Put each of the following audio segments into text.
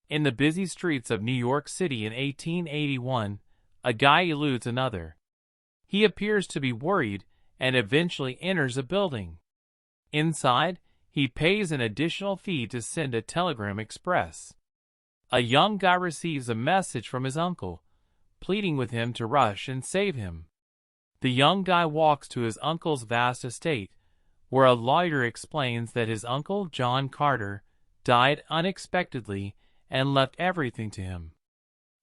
In the busy streets of New York City in 1881, a guy eludes another. He appears to be worried and eventually enters a building. Inside, he pays an additional fee to send a telegram express. A young guy receives a message from his uncle, pleading with him to rush and save him. The young guy walks to his uncle's vast estate, where a lawyer explains that his uncle, John Carter, died unexpectedly and left everything to him.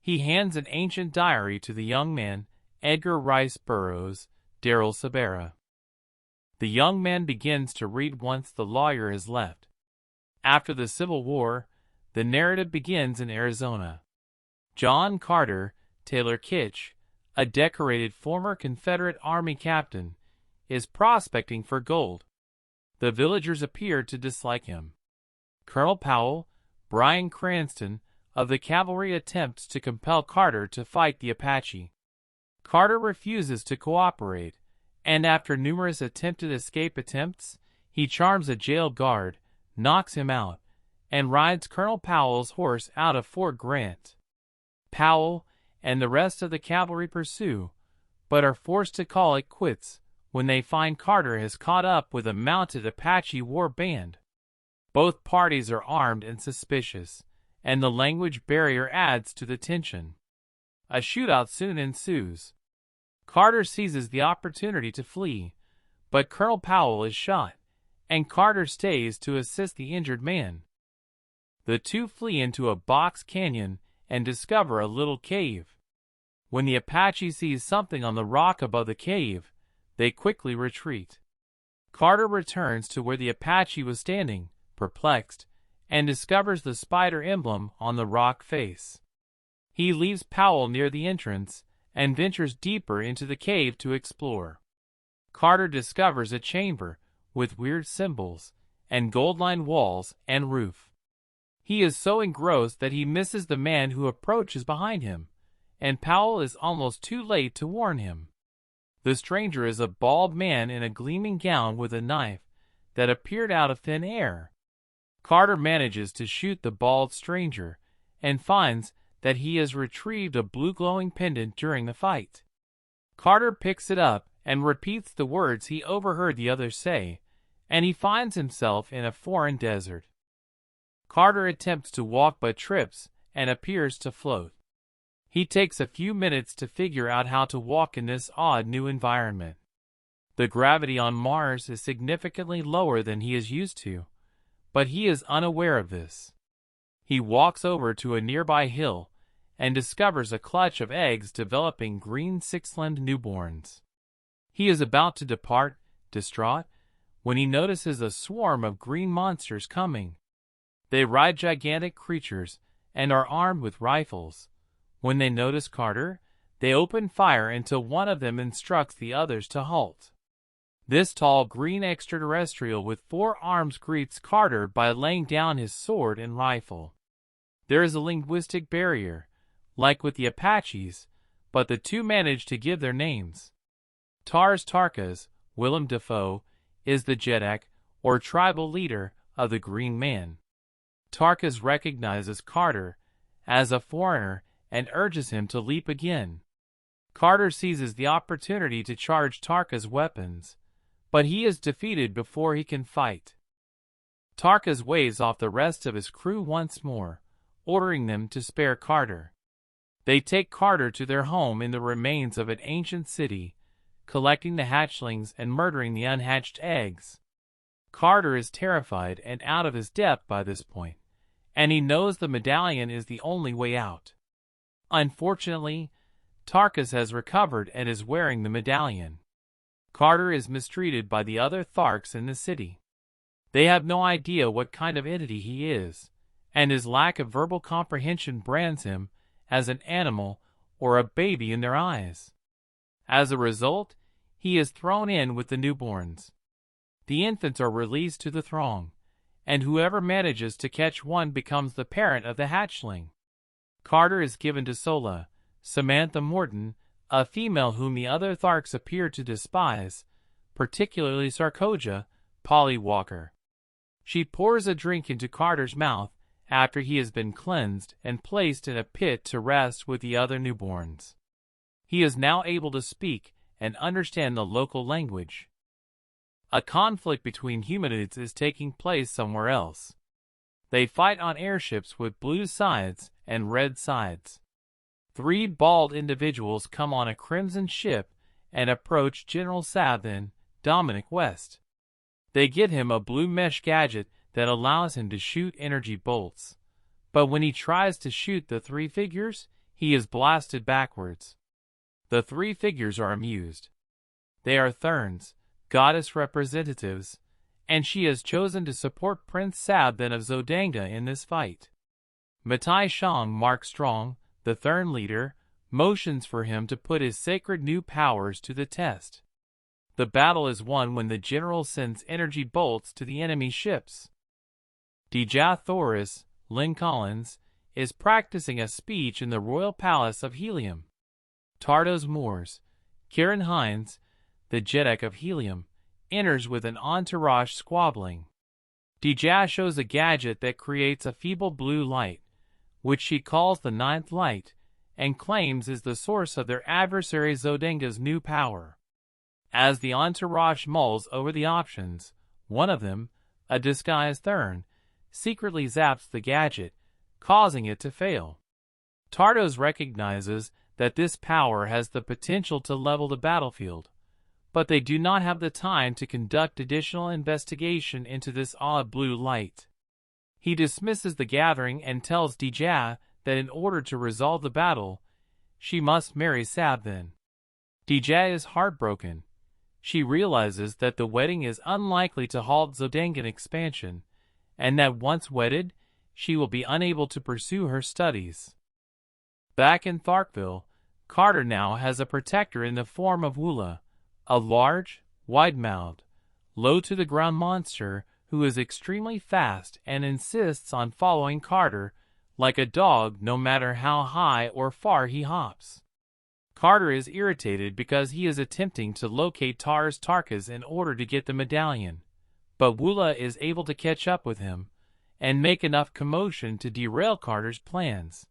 He hands an ancient diary to the young man, Edgar Rice Burroughs, Darrell Sabera. The young man begins to read once the lawyer has left. After the Civil War, the narrative begins in Arizona. John Carter, Taylor Kitsch, a decorated former Confederate Army captain, is prospecting for gold. The villagers appear to dislike him. Colonel Powell, Bryan Cranston, of the cavalry attempts to compel Carter to fight the Apache. Carter refuses to cooperate, and after numerous attempted escape attempts, he charms a jail guard, knocks him out, and rides Colonel Powell's horse out of Fort Grant. Powell and the rest of the cavalry pursue, but are forced to call it quits when they find Carter has caught up with a mounted Apache war band. Both parties are armed and suspicious, and the language barrier adds to the tension. A shootout soon ensues. Carter seizes the opportunity to flee, but Colonel Powell is shot, and Carter stays to assist the injured man. The two flee into a box canyon and discover a little cave. When the Apache sees something on the rock above the cave, they quickly retreat. Carter returns to where the Apache was standing, perplexed, and discovers the spider emblem on the rock face. He leaves Powell near the entrance and ventures deeper into the cave to explore. Carter discovers a chamber with weird symbols and gold-lined walls and roof. He is so engrossed that he misses the man who approaches behind him, and Powell is almost too late to warn him. The stranger is a bald man in a gleaming gown with a knife that appeared out of thin air. Carter manages to shoot the bald stranger and finds that he has retrieved a blue glowing pendant during the fight. Carter picks it up and repeats the words he overheard the others say, and he finds himself in a foreign desert. Carter attempts to walk but trips and appears to float. He takes a few minutes to figure out how to walk in this odd new environment. The gravity on Mars is significantly lower than he is used to, but he is unaware of this. He walks over to a nearby hill and discovers a clutch of eggs developing green six-limbed newborns. He is about to depart, distraught, when he notices a swarm of green monsters coming. They ride gigantic creatures and are armed with rifles. When they notice Carter, they open fire until one of them instructs the others to halt. This tall green extraterrestrial with 4 arms greets Carter by laying down his sword and rifle. There is a linguistic barrier, like with the Apaches, but the two manage to give their names. Tharks, Willem Dafoe, is the Jeddak, or tribal leader, of the Green Man. Tharks recognizes Carter as a foreigner and urges him to leap again. Carter seizes the opportunity to charge Tharks' weapons, but he is defeated before he can fight. Tharks waves off the rest of his crew once more, ordering them to spare Carter. They take Carter to their home in the remains of an ancient city, collecting the hatchlings and murdering the unhatched eggs. Carter is terrified and out of his depth by this point, and he knows the medallion is the only way out. Unfortunately, Tharks has recovered and is wearing the medallion. Carter is mistreated by the other Tharks in the city. They have no idea what kind of entity he is, and his lack of verbal comprehension brands him as an animal or a baby in their eyes. As a result, he is thrown in with the newborns. The infants are released to the throng, and whoever manages to catch one becomes the parent of the hatchling. Carter is given to Sola, Samantha Morton, a female whom the other Tharks appear to despise, particularly Sarkoja, Polly Walker. She pours a drink into Carter's mouth after he has been cleansed and placed in a pit to rest with the other newborns. He is now able to speak and understand the local language. A conflict between humanoids is taking place somewhere else. They fight on airships with blue sides and red sides. 3 bald individuals come on a crimson ship and approach General Sabin, Dominic West. They get him a blue mesh gadget that allows him to shoot energy bolts. But when he tries to shoot the 3 figures, he is blasted backwards. The 3 figures are amused. They are Tharks, goddess representatives, and she has chosen to support Prince Sabin of Zodanga in this fight. Matai Shang Mark Strong, the Thark leader, motions for him to put his sacred new powers to the test. The battle is won when the general sends energy bolts to the enemy ships. Dejah Thoris, Lynn Collins, is practicing a speech in the royal palace of Helium. Tardos Moors, Kieran Hines, the Jeddak of Helium, enters with an entourage squabbling. Dejah shows a gadget that creates a feeble blue light, which she calls the 9th light, and claims is the source of their adversary Zodanga's new power. As the entourage mulls over the options, one of them, a disguised Thurn, secretly zaps the gadget, causing it to fail. Tardos recognizes that this power has the potential to level the battlefield, but they do not have the time to conduct additional investigation into this odd blue light. He dismisses the gathering and tells Dejah that in order to resolve the battle, she must marry Sabin. Dejah is heartbroken. She realizes that the wedding is unlikely to halt Zodangan expansion, and that once wedded, she will be unable to pursue her studies. Back in Tharkville, Carter now has a protector in the form of Wula, a large, wide-mouthed, low-to-the-ground monster who is extremely fast and insists on following Carter like a dog no matter how high or far he hops. Carter is irritated because he is attempting to locate Tharks in order to get the medallion, but Wula is able to catch up with him and make enough commotion to derail Carter's plans.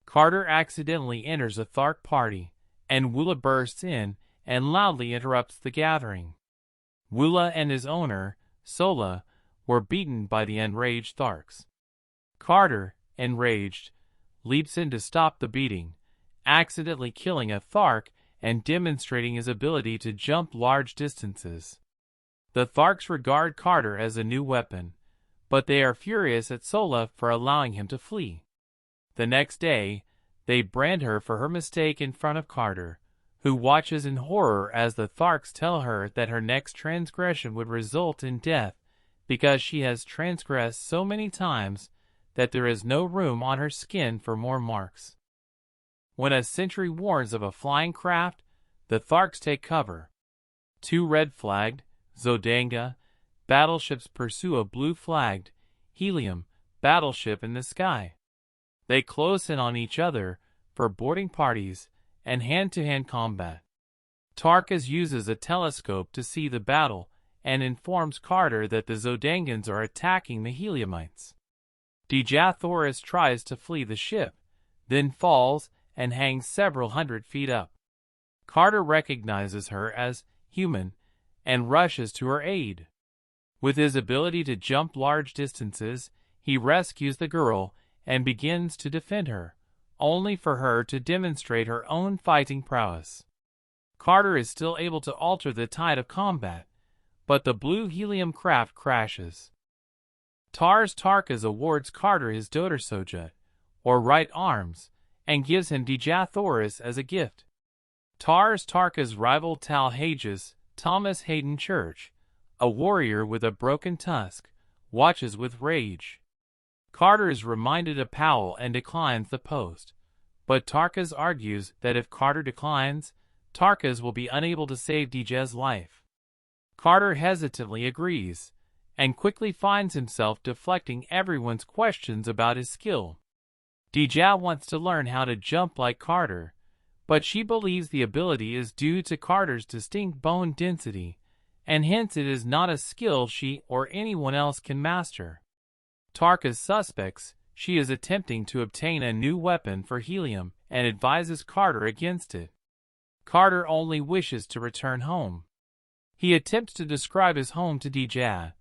Carter accidentally enters a Thark party, and Wula bursts in and loudly interrupts the gathering. Wula and his owner, Sola, were beaten by the enraged Tharks. Carter, enraged, leaps in to stop the beating, accidentally killing a Thark and demonstrating his ability to jump large distances. The Tharks regard Carter as a new weapon, but they are furious at Sola for allowing him to flee. The next day, they brand her for her mistake in front of Carter, who watches in horror as the Tharks tell her that her next transgression would result in death because she has transgressed so many times that there is no room on her skin for more marks. When a sentry warns of a flying craft, the Tharks take cover. 2 red-flagged, Zodanga, battleships pursue a blue-flagged, Helium, battleship in the sky. They close in on each other for boarding parties and hand-to-hand combat. Tarkas uses a telescope to see the battle and informs Carter that the Zodangans are attacking the Heliumites. Dejah Thoris tries to flee the ship, then falls and hangs several hundred feet up. Carter recognizes her as human and rushes to her aid. With his ability to jump large distances, he rescues the girl and begins to defend her, only for her to demonstrate her own fighting prowess. Carter is still able to alter the tide of combat, but the blue helium craft crashes. Tarkas awards Carter his Doter Soja, or right arms, and gives him Dejah Thoris as a gift. Tarkas rival Tal Hages, Thomas Hayden Church, a warrior with a broken tusk, watches with rage. Carter is reminded of Powell and declines the post, but Tarkas argues that if Carter declines, Tarkas will be unable to save Dejah's life. Carter hesitantly agrees, and quickly finds himself deflecting everyone's questions about his skill. Dejah wants to learn how to jump like Carter, but she believes the ability is due to Carter's distinct bone density, and hence it is not a skill she or anyone else can master. Tarkas suspects she is attempting to obtain a new weapon for helium and advises Carter against it. Carter only wishes to return home. He attempts to describe his home to Dejah,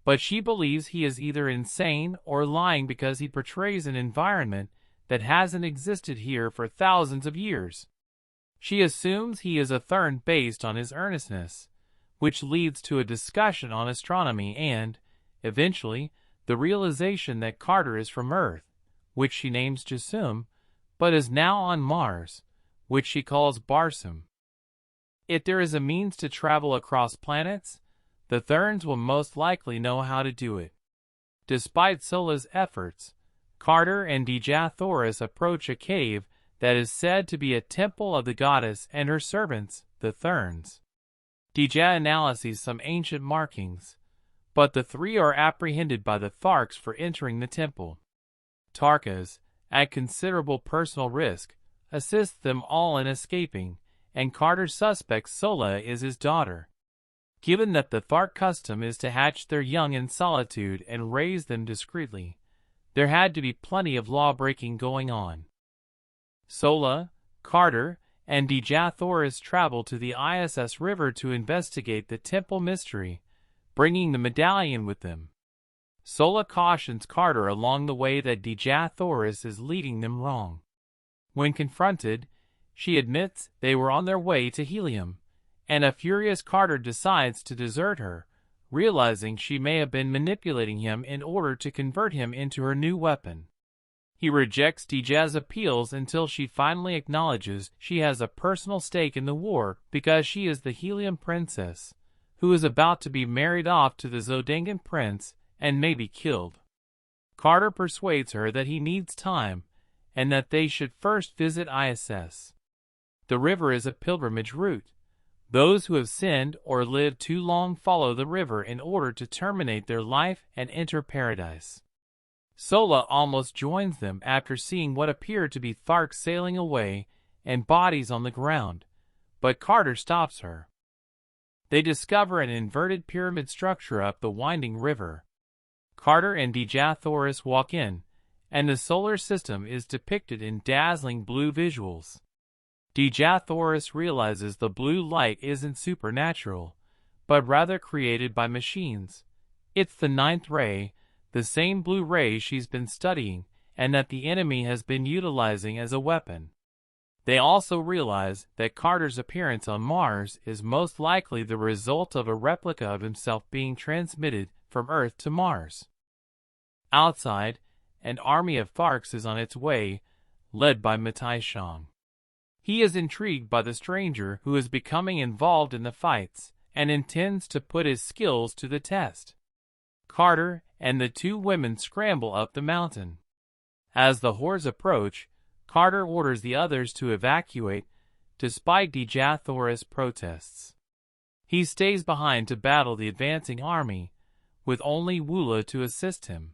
but she believes he is either insane or lying because he portrays an environment that hasn't existed here for thousands of years. She assumes he is a Thern based on his earnestness, which leads to a discussion on astronomy and, eventually, the realization that Carter is from Earth, which she names Jasum, but is now on Mars, which she calls Barsum. If there is a means to travel across planets, the Therns will most likely know how to do it. Despite Sola's efforts, Carter and Dejah Thoris approach a cave that is said to be a temple of the goddess and her servants, the Therns. Dejah analyzes some ancient markings, but the three are apprehended by the Tharks for entering the temple. Tharks, at considerable personal risk, assists them all in escaping, and Carter suspects Sola is his daughter. Given that the Thark custom is to hatch their young in solitude and raise them discreetly, there had to be plenty of law-breaking going on. Sola, Carter, and Dejah Thoris travel to the ISS River to investigate the temple mystery, bringing the medallion with them. Sola cautions Carter along the way that Dejah Thoris is leading them wrong. When confronted, she admits they were on their way to helium, and a furious Carter decides to desert her, realizing she may have been manipulating him in order to convert him into her new weapon. He rejects Dejah's appeals until she finally acknowledges she has a personal stake in the war because she is the Helium Princess, who is about to be married off to the Zodangan prince and may be killed. Carter persuades her that he needs time and that they should first visit ISS. The river is a pilgrimage route. Those who have sinned or lived too long follow the river in order to terminate their life and enter paradise. Sola almost joins them after seeing what appear to be Tharks sailing away and bodies on the ground, but Carter stops her. They discover an inverted pyramid structure up the winding river. Carter and Dejah Thoris walk in, and the solar system is depicted in dazzling blue visuals. Dejah Thoris realizes the blue light isn't supernatural, but rather created by machines. It's the ninth ray, the same blue ray she's been studying, and that the enemy has been utilizing as a weapon. They also realize that Carter's appearance on Mars is most likely the result of a replica of himself being transmitted from Earth to Mars. Outside, an army of Tharks is on its way, led by Matai Shang. He is intrigued by the stranger who is becoming involved in the fights and intends to put his skills to the test. Carter and the two women scramble up the mountain. As the hordes approach, Carter orders the others to evacuate, despite Dejah Thoris' protests. He stays behind to battle the advancing army, with only Woola to assist him.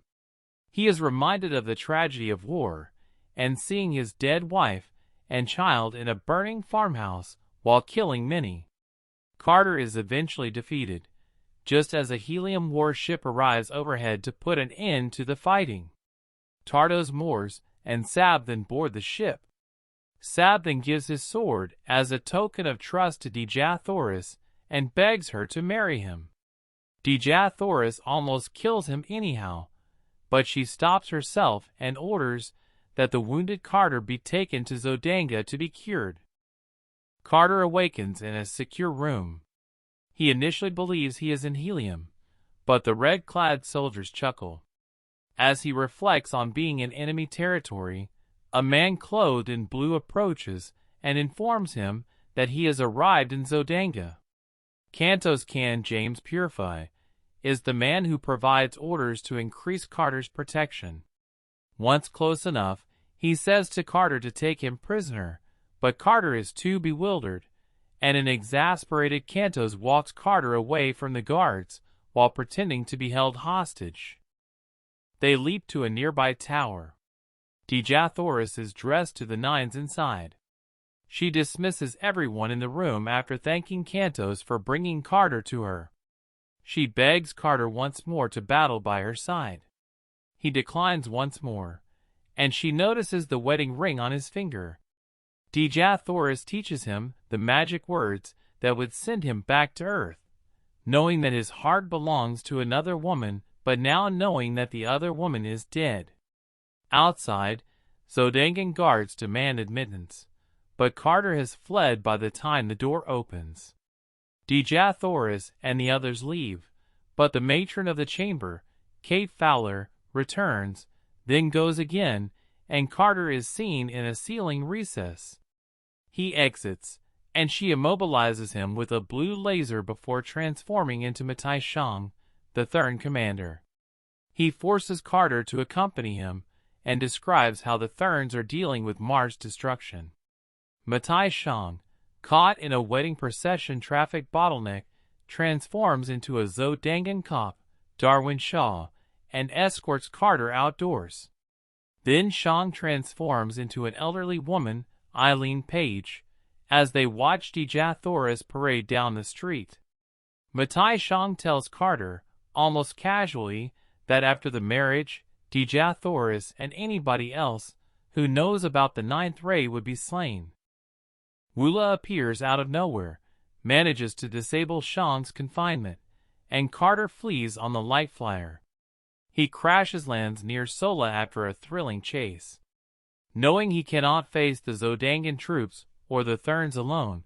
He is reminded of the tragedy of war, and seeing his dead wife and child in a burning farmhouse while killing many. Carter is eventually defeated, just as a helium warship arrives overhead to put an end to the fighting. Tardos moors, and Sab then board the ship. Sab then gives his sword as a token of trust to Dejah Thoris and begs her to marry him. Dejah Thoris almost kills him anyhow, but she stops herself and orders that the wounded Carter be taken to Zodanga to be cured. Carter awakens in a secure room. He initially believes he is in helium, but the red-clad soldiers chuckle. As he reflects on being in enemy territory, a man clothed in blue approaches and informs him that he has arrived in Zodanga. Kanto's Can James Purify is the man who provides orders to increase Carter's protection. Once close enough, he says to Carter to take him prisoner, but Carter is too bewildered, and an exasperated Kantos walks Carter away from the guards while pretending to be held hostage. They leap to a nearby tower. Dejah Thoris is dressed to the nines inside. She dismisses everyone in the room after thanking Kantos for bringing Carter to her. She begs Carter once more to battle by her side. He declines once more, and she notices the wedding ring on his finger. Dejah teaches him the magic words that would send him back to Earth, knowing that his heart belongs to another woman, but now knowing that the other woman is dead. Outside, Zodangan guards demand admittance, but Carter has fled by the time the door opens. Dejah and the others leave, but the matron of the chamber, Kate Fowler, returns, then goes again, and Carter is seen in a ceiling recess. He exits, and she immobilizes him with a blue laser before transforming into Matai Shang, the Thurn commander. He forces Carter to accompany him, and describes how the Thurns are dealing with Mars destruction. Matai Shang, caught in a wedding procession traffic bottleneck, transforms into a Zodangan cop, Darwin Shaw, and escorts Carter outdoors. Then Shang transforms into an elderly woman, Eileen Page, as they watch Dejah parade down the street. Matai Shang tells Carter, almost casually, that after the marriage, Dejah and anybody else who knows about the ninth ray would be slain. Wula appears out of nowhere, manages to disable Shang's confinement, and Carter flees on the light flyer. He lands near Sola after a thrilling chase. Knowing he cannot face the Zodangan troops or the Thurns alone,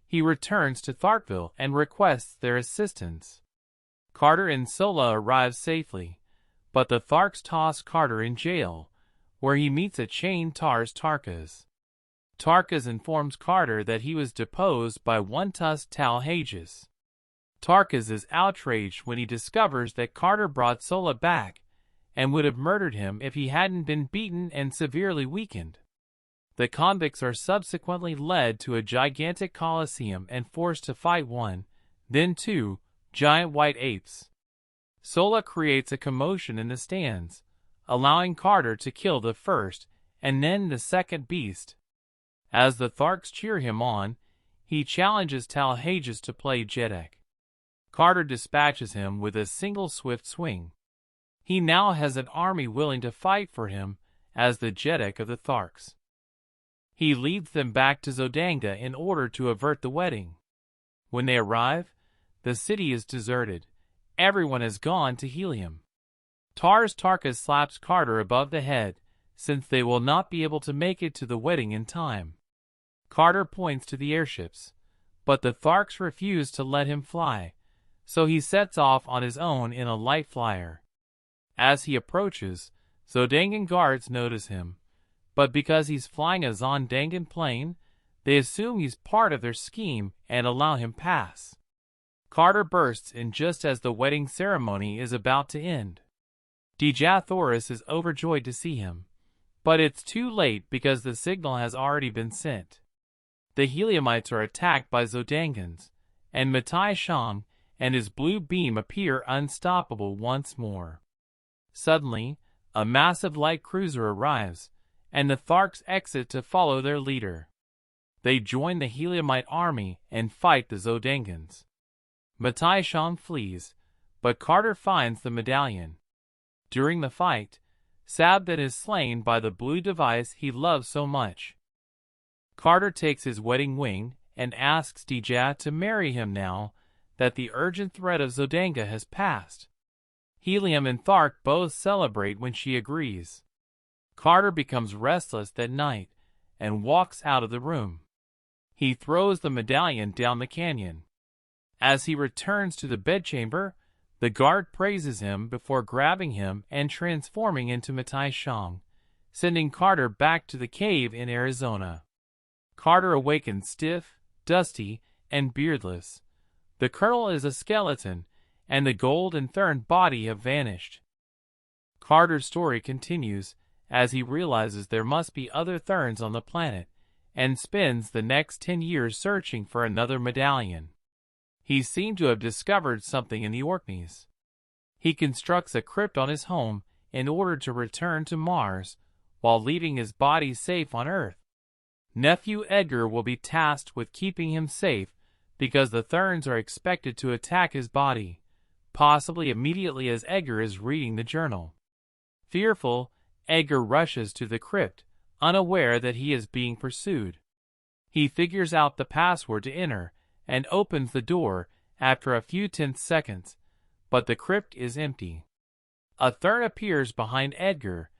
he returns to Tharkville and requests their assistance. Carter and Sola arrive safely, but the Tharks toss Carter in jail, where he meets a chained Tarkas. Tarkas informs Carter that he was deposed by one-tusked Tal Hages. Tarkas is outraged when he discovers that Carter brought Sola back and would have murdered him if he hadn't been beaten and severely weakened. The convicts are subsequently led to a gigantic coliseum and forced to fight one, then two, giant white apes. Sola creates a commotion in the stands, allowing Carter to kill the first and then the second beast. As the Tharks cheer him on, he challenges Tal Hages to play Jedek. Carter dispatches him with a single swift swing. He now has an army willing to fight for him as the Jedek of the Tharks. He leads them back to Zodanga in order to avert the wedding. When they arrive, the city is deserted. Everyone has gone to Helium. Tarkas slaps Carter above the head, since they will not be able to make it to the wedding in time. Carter points to the airships, but the Tharks refuse to let him fly, so he sets off on his own in a light flyer. As he approaches, Zodangan guards notice him, but because he's flying a Zondangan plane, they assume he's part of their scheme and allow him pass. Carter bursts in just as the wedding ceremony is about to end. Dejah is overjoyed to see him, but it's too late because the signal has already been sent. The Heliumites are attacked by Zodangans, and Matai Shang and his blue beam appear unstoppable once more. Suddenly, a massive light cruiser arrives, and the Tharks exit to follow their leader. They join the Heliumite army and fight the Zodangans. Matai Shang flees, but Carter finds the medallion. During the fight, Sabdat is slain by the blue device he loves so much. Carter takes his wedding wing and asks Dejah to marry him now that the urgent threat of Zodanga has passed. Helium and Thark both celebrate when she agrees. Carter becomes restless that night and walks out of the room. He throws the medallion down the canyon. As he returns to the bedchamber, the guard praises him before grabbing him and transforming into Matai Shang, sending Carter back to the cave in Arizona. Carter awakens stiff, dusty, and beardless. The colonel is a skeleton, and the gold and Thurn body have vanished. Carter's story continues as he realizes there must be other Thurns on the planet, and spends the next 10 years searching for another medallion. He seemed to have discovered something in the Orkneys. He constructs a crypt on his home in order to return to Mars, while leaving his body safe on Earth. Nephew Edgar will be tasked with keeping him safe because the Thurns are expected to attack his body, possibly immediately as Edgar is reading the journal. Fearful, Edgar rushes to the crypt, unaware that he is being pursued. He figures out the password to enter and opens the door after a few tense seconds, but the crypt is empty. A third appears behind Edgar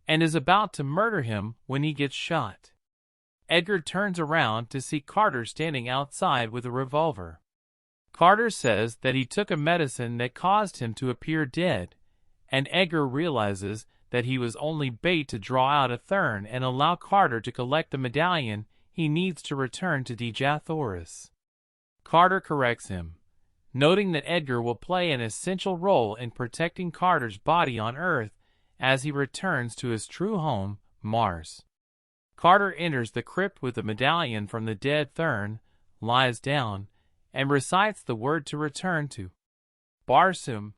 and is about to murder him when he gets shot. Edgar turns around to see Carter standing outside with a revolver. Carter says that he took a medicine that caused him to appear dead, and Edgar realizes that he was only bait to draw out a Thurn and allow Carter to collect the medallion he needs to return to Dejathoris. Carter corrects him, noting that Edgar will play an essential role in protecting Carter's body on Earth as he returns to his true home, Mars. Carter enters the crypt with the medallion from the dead Thurn, lies down, and recites the word to return to Barsum,